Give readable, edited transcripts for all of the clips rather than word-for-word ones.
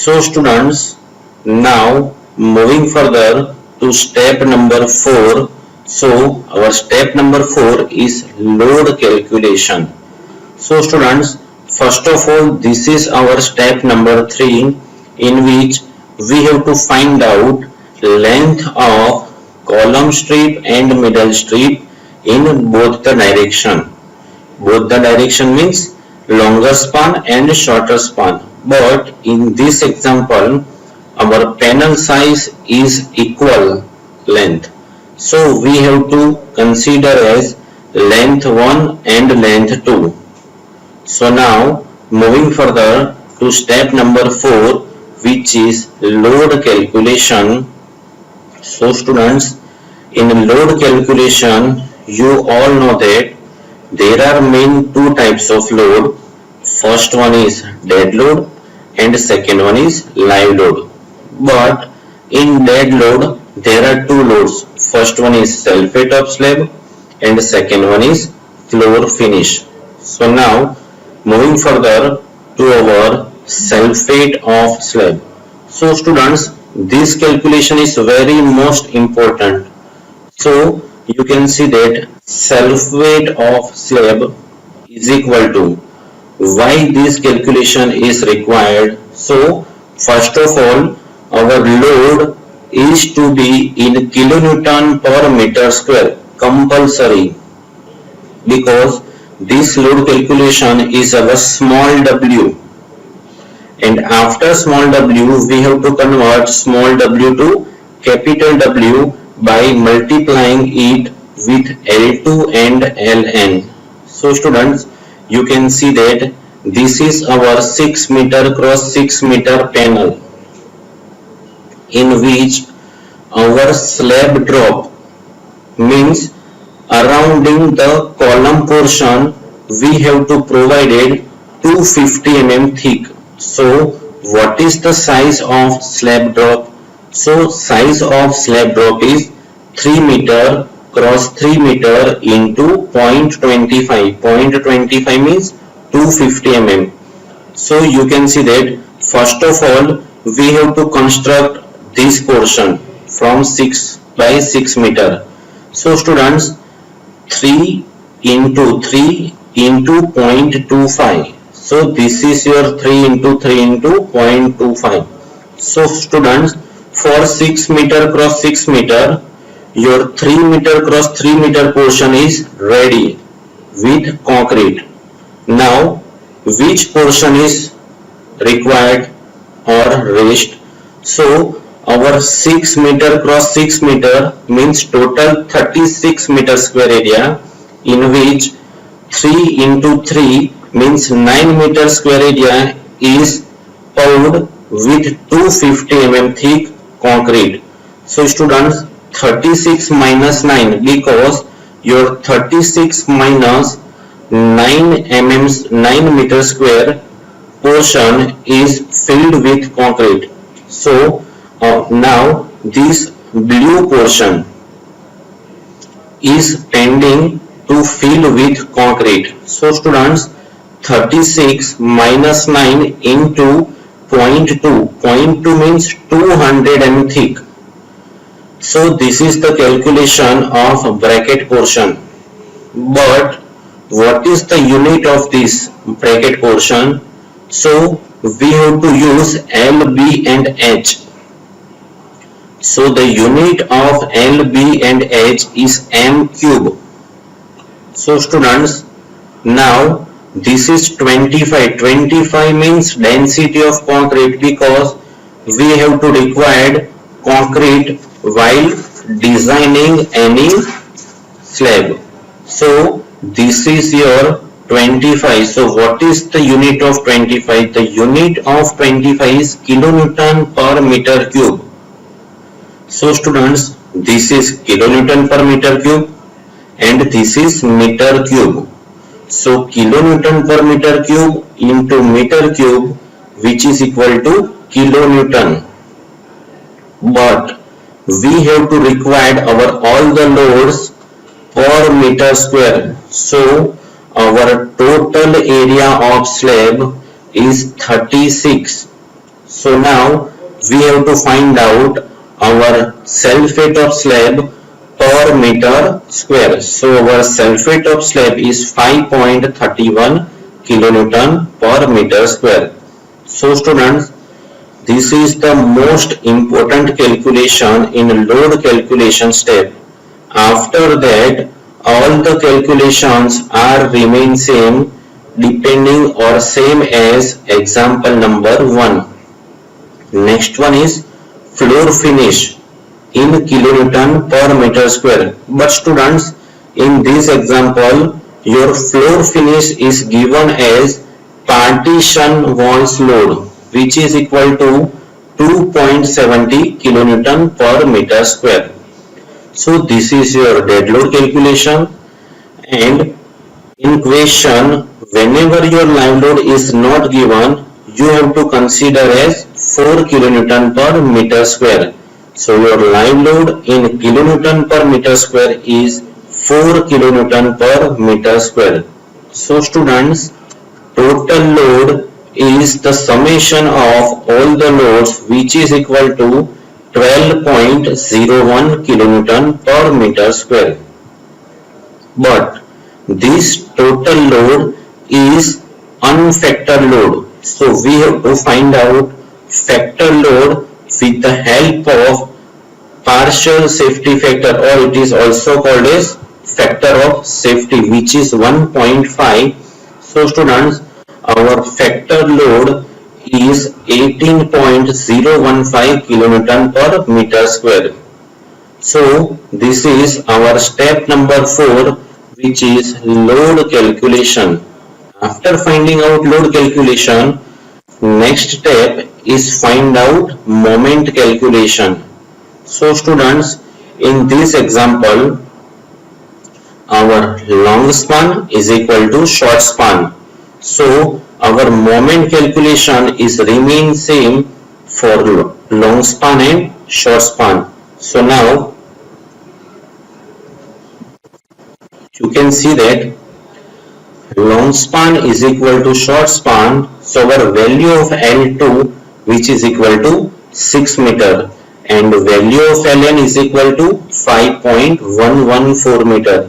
So students, now moving further to step number 4. So our step number 4 is load calculation. So students, first of all, this is our step number 3, in which we have to find out length of column strip and middle strip in both the direction. Both the direction means longer span and shorter span. But in this example, our panel size is equal length. So we have to consider as length 1 and length 2. So now moving further to step number 4, which is load calculation. So students, in load calculation, you all know that there are main two types of load. First one is dead load and second one is live load. But in dead load there are two loads. First one is self-weight of slab and second one is floor finish. So now moving further to our self-weight of slab. So students, this calculation is very most important. So you can see that self-weight of slab is equal to, why this calculation is required. So first of all, our load is to be in kilonewton per meter square compulsory, because this load calculation is our small w, and after small w we have to convert small w to capital W by multiplying it with L2 and Ln. So students, you can see that this is our 6 meter cross 6 meter panel, in which our slab drop means surrounding the column portion we have to provided 250 mm thick. So what is the size of slab drop? So size of slab drop is 3 meter cross 3 meter into 0.25. 0.25 means 250 mm. So you can see that first of all we have to construct this portion from 6 by 6 meter. So students, 3 into 3 into 0.25. So this is your 3 into 3 into 0.25. So students, for 6 meter cross 6 meter, your 3 meter cross 3 meter portion is ready with concrete. Now which portion is required or rest? So our 6 meter cross 6 meter means total 36 meter square area, in which 3 into 3 means 9 meter square area is poured with 250 mm thick concrete. So students, 36 minus 9, because your 36 minus 9 mm 9 meter square portion is filled with concrete. So now this blue portion is pending to fill with concrete. So students, 36 minus 9 into 0.2. 0.2 means 200 mm thick. So this is the calculation of bracket portion. But what is the unit of this bracket portion? So we have to use L, B and H. So the unit of L, B and H is m cube. So students, now this is 25. 25 means density of concrete, because we have to require concrete while designing any slab. So this is your 25. So what is the unit of 25? The unit of 25 is kilonewton per meter cube. So students, this is kilonewton per meter cube and this is meter cube. So kilonewton per meter cube into meter cube, which is equal to kilonewton. But we have to require our all the loads per meter square. So our total area of slab is 36. So now we have to find out our sulfate of slab per meter square. So our sulfate of slab is 5.31 kilonewton per meter square. So students, this is the most important calculation in load calculation step. After that, all the calculations are remain same depending or same as example number 1. Next one is floor finish in kilonewton per meter square. But students, in this example, your floor finish is given as partition walls load, which is equal to 2.70 kilonewton per meter square. So this is your dead load calculation, and in question, whenever your live load is not given, you have to consider as 4 kilonewton per meter square. So your live load in kilonewton per meter square is 4 kilonewton per meter square. So students, total load is the summation of all the loads, which is equal to 12.01 kilonewton per meter square. But this total load is unfactored load. So we have to find out factor load with the help of partial safety factor, or it is also called as factor of safety, which is 1.5. So students, our factor load is 18.015 kilonewton per meter square. So this is our step number 4, which is load calculation. After finding out load calculation, next step is find out moment calculation. So students, in this example, our long span is equal to short span. So our moment calculation is remain same for long span and short span. So now you can see that long span is equal to short span. So our value of L2, which is equal to 6 meter, and value of Ln is equal to 5.114 meter.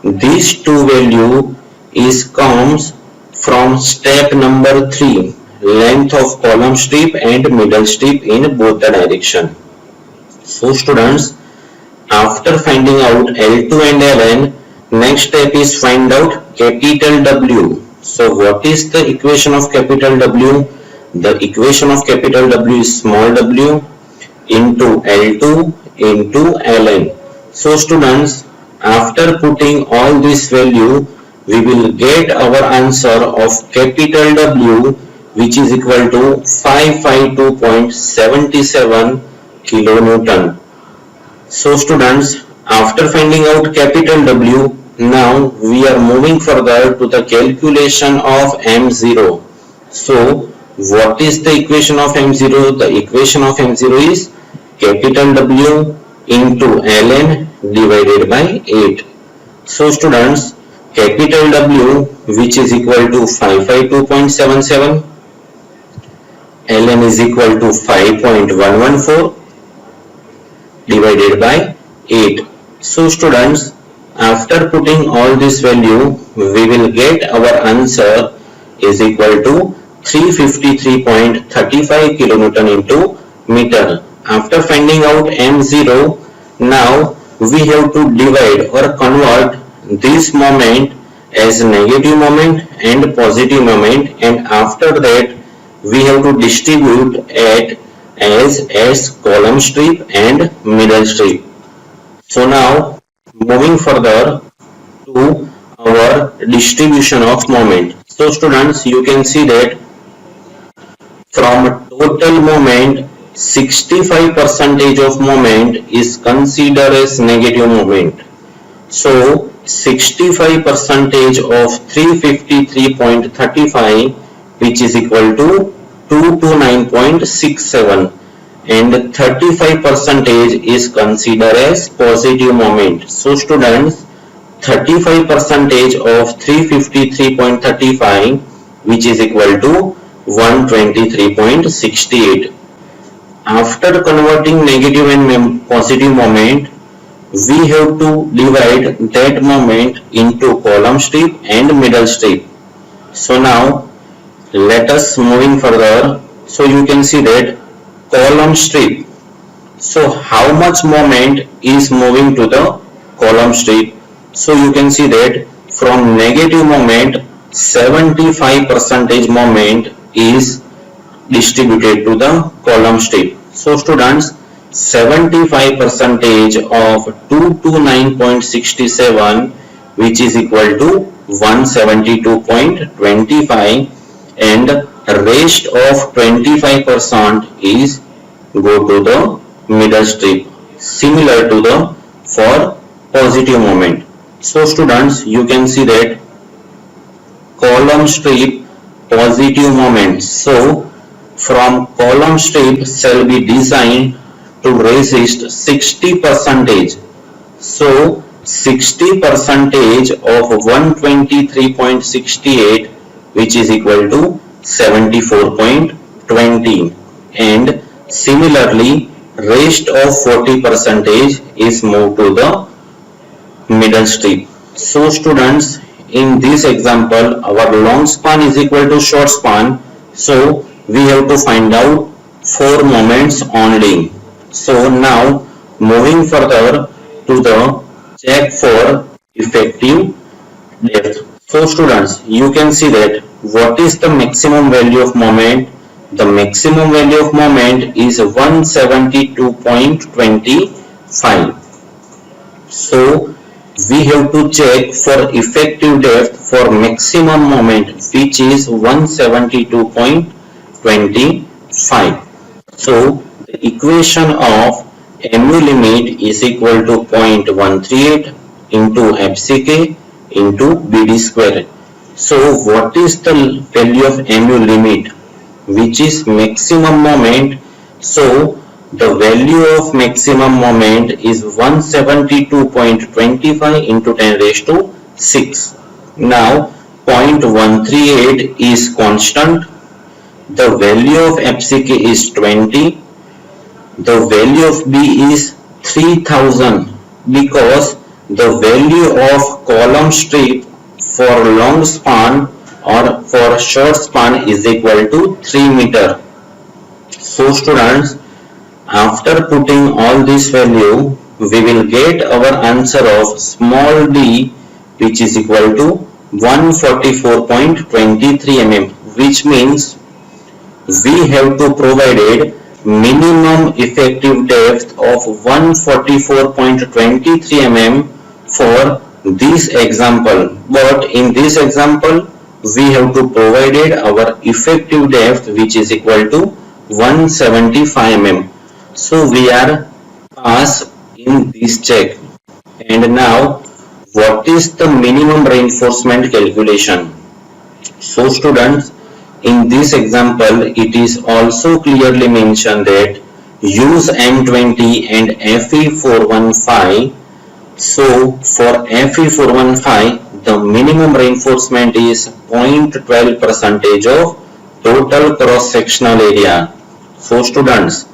These two value is comes from step number 3, length of column strip and middle strip in both the direction. So students, after finding out L2 and Ln, next step is find out capital W. So what is the equation of capital W? The equation of capital W is small w into L2 into Ln. So students, after putting all this value, we will get our answer of capital W, which is equal to 552.77 kilonewton. So students, after finding out capital W, now we are moving further to the calculation of M0. So what is the equation of M0? The equation of M0 is capital W into Ln divided by 8. So students, capital W, which is equal to 552.77, Ln is equal to 5.114 divided by 8. So students, after putting all this value, we will get our answer is equal to 353.35 kilonewton into meter. After finding out M0, now we have to divide or convert this moment as negative moment and positive moment, and after that we have to distribute it as column strip and middle strip. So now moving further to our distribution of moment. So students, you can see that from total moment, 65% of moment is considered as negative moment. So 65% of 353.35, which is equal to 229.67, and 35% is considered as positive moment. So students, 35% of 353.35, which is equal to 123.68. After converting negative and positive moment, we have to divide that moment into column strip and middle strip. So now let us moving further. So you can see that column strip. So how much moment is moving to the column strip? So you can see that from negative moment 75% moment is distributed to the column strip. So students, 75% of 229.67, which is equal to 172.25, and rest of 25% is go to the middle strip, similar to the for positive moment. So students, you can see that column strip positive moment. So from column strip shall be designed to resist 60%. So 60% of 123.68, which is equal to 74.20, and similarly rest of 40% is moved to the middle strip. So students, in this example our long span is equal to short span, so we have to find out 4 moments only. So now moving further to the check for effective depth. So students, you can see that what is the maximum value of moment? The maximum value of moment is 172.25. So we have to check for effective depth for maximum moment, which is 172.25. So the equation of mu limit is equal to 0.138 into FCK into BD square. So what is the value of mu limit, which is maximum moment? So the value of maximum moment is 172.25 into 10 raised to 6. Now 0.138 is constant. The value of FCK is 20. The value of B is 3000 because the value of column strip for long span or for short span is equal to 3 meter. So students, after putting all this value, we will get our answer of small d, which is equal to 144.23 mm, which means we have to provided minimum effective depth of 144.23 mm for this example. But in this example, we have to provided our effective depth, which is equal to 175 mm. So we are pass in this check. And now what is the minimum reinforcement calculation? So students, in this example it is also clearly mentioned that use M20 and Fe415. So for Fe415 the minimum reinforcement is 0.12% of total cross sectional area. So students,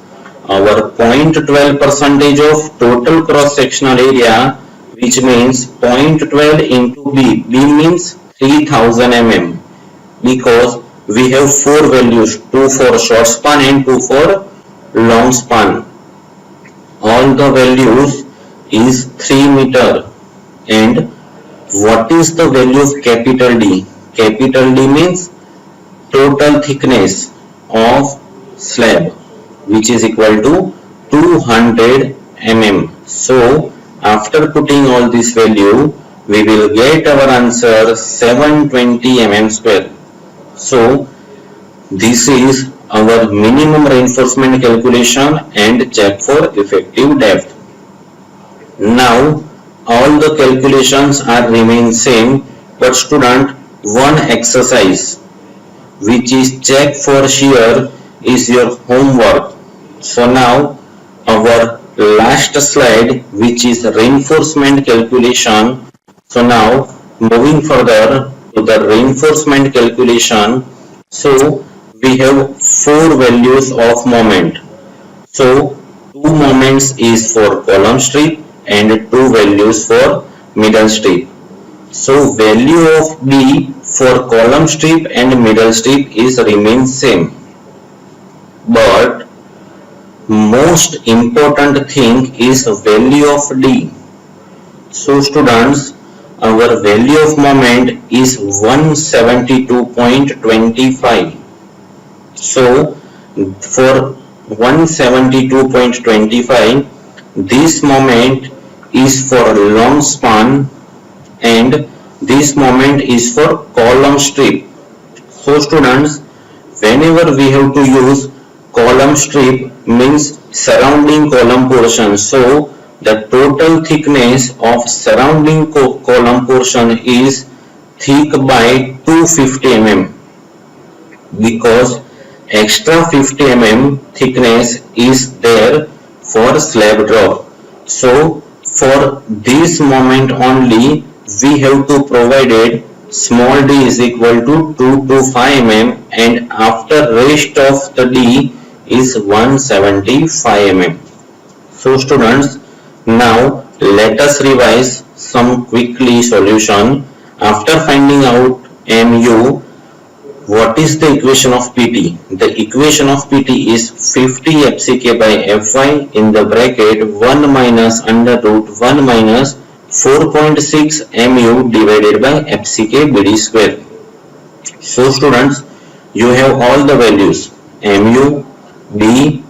our 0.12% of total cross sectional area, which means 0.12 into B. B means 3000 mm because we have 4 values, 2 for short span and 2 for long span. All the values is 3 meter. And what is the value of capital D? Capital D means total thickness of slab, which is equal to 200 mm. So after putting all this value, we will get our answer 720 mm square. So this is our minimum reinforcement calculation and check for effective depth. Now all the calculations are remain same, but student, one exercise which is check for shear is your homework. So now our last slide, which is reinforcement calculation. So now moving further to the reinforcement calculation. So we have four values of moment. So two moments is for column strip and two values for middle strip. So value of B for column strip and middle strip is remain same. But most important thing is value of D. So students, our value of moment is 172.25. So for 172.25, this moment is for long span and this moment is for column strip. So students, whenever we have to use column strip means surrounding column portion. So the total thickness of surrounding column portion is thick by 250 mm because extra 50 mm thickness is there for slab drop. So for this moment only we have to provided small d is equal to 2 to 5 mm and after rest of the d is 175 mm. So students, now let us revise some quickly solution. After finding out mu, what is the equation of PT? The equation of PT is 50 FCK by Fy in the bracket 1 minus under root 1 minus 4.6 mu divided by FCK BD square. So students, you have all the values mu, b,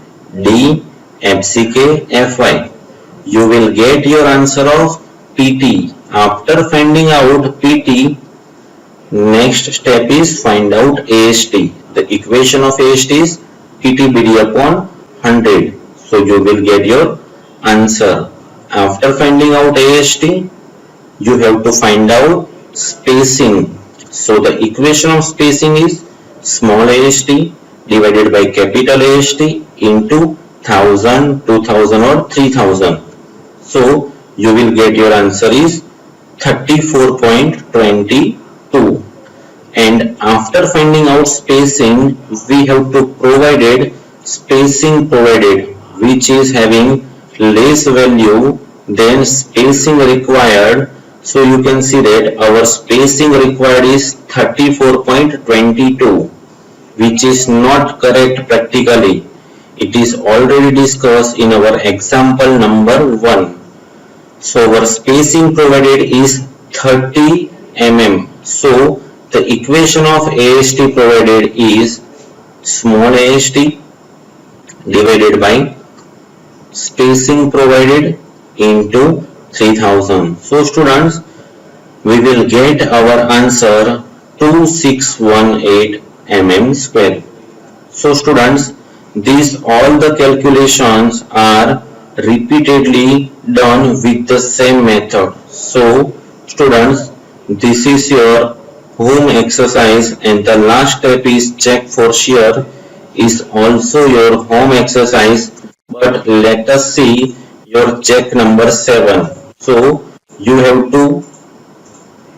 d, FCK, Fy. You will get your answer of PT. After finding out PT, next step is find out AST. The equation of AST is PT BD upon 100. So you will get your answer. After finding out AST, you have to find out spacing. So the equation of spacing is small AST divided by capital AST into 1000, 2000 or 3000. So you will get your answer is 34.22. And after finding out spacing, we have to provided spacing provided which is having less value than spacing required. So you can see that our spacing required is 34.22, which is not correct practically. It is already discussed in our example number 1. So our spacing provided is 30 mm. So the equation of AST provided is small AST divided by spacing provided into 3000. So students, we will get our answer 2618 mm square. So students, these all the calculations are repeatedly done with the same method. So students, this is your home exercise and the last step is check for shear is also your home exercise, but let us see your check number 7. So you have to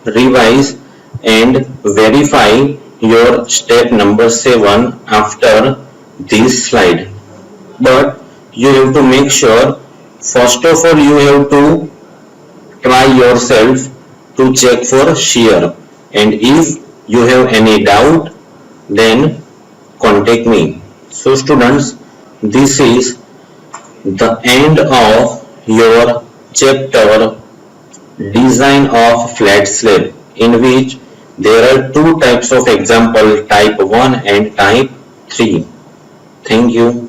revise and verify your step number 7 after this slide. But you have to make sure, first of all you have to try yourself to check for shear, and if you have any doubt then contact me. So students, this is the end of your chapter design of flat slab, in which there are two types of example, type 1 and type 3. Thank you.